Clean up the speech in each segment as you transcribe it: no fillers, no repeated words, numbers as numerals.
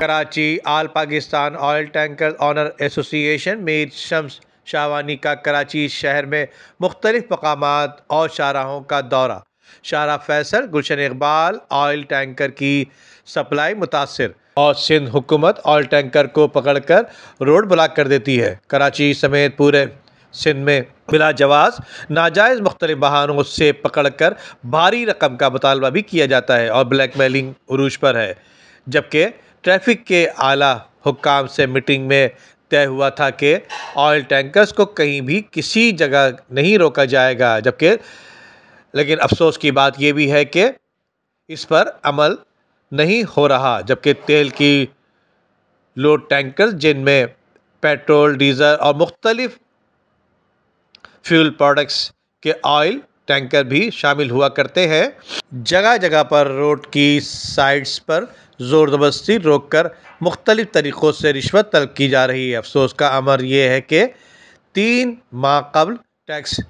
Karachi all Pakistan oil tanker owner association Mir Shams Shahwani का कराची शहर में मुख्तलिफ मकामात और शाहराहों का दौरा। शाहरा फैसल, गुलशन इकबाल ऑयल टैंकर की सप्लाई मुतासर और सिंध हुकूमत ऑयल टैंकर को पकड़कर रोड ब्लॉक कर देती है। कराची समेत पूरे सिंध में बिला जवाज़ नाजायज़ मुख्तलिफ बहानों से पकड़कर भारी रकम का मुतालबा भी किया जाता है और ब्लैकमेलिंग उरूज पर है। जबकि ट्रैफिक के आला हुक्काम से मीटिंग में तय हुआ था कि ऑयल टैंकर्स को कहीं भी किसी जगह नहीं रोका जाएगा, लेकिन अफसोस की बात यह भी है कि इस पर अमल नहीं हो रहा। जबकि तेल की लोड टैंकर्स जिनमें पेट्रोल, डीजल और मुख्तलिफ फ्यूल प्रोडक्ट्स के ऑयल टैंकर भी शामिल हुआ करते हैं, जगह जगह पर रोड की साइड्स पर ज़ोर ज़बरदस्ती रोक कर मुख्तलिफ तरीक़ों से रिश्वत तलब की जा रही है। अफसोस का अमर यह है कि 3 माह कबल टैक्स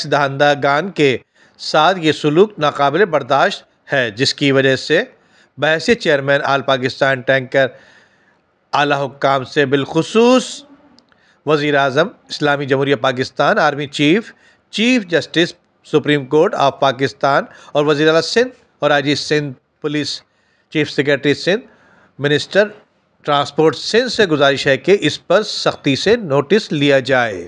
दहंदागान के साथ ये सलूक नाकाबिल बर्दाश्त है, जिसकी वजह से बहैसियत चेयरमैन आल पाकिस्तान टैंकर आला हुक्काम से बिलखुसूस वज़ीर आज़म इस्लामी जमहूरिया Pakistan, army chief, chief justice supreme court of Pakistan और वज़ीर आला सिंध और IG Sindh police, chief secretary Sindh, minister transport Sindh से गुजारिश है कि इस पर सख्ती से नोटिस लिया जाए।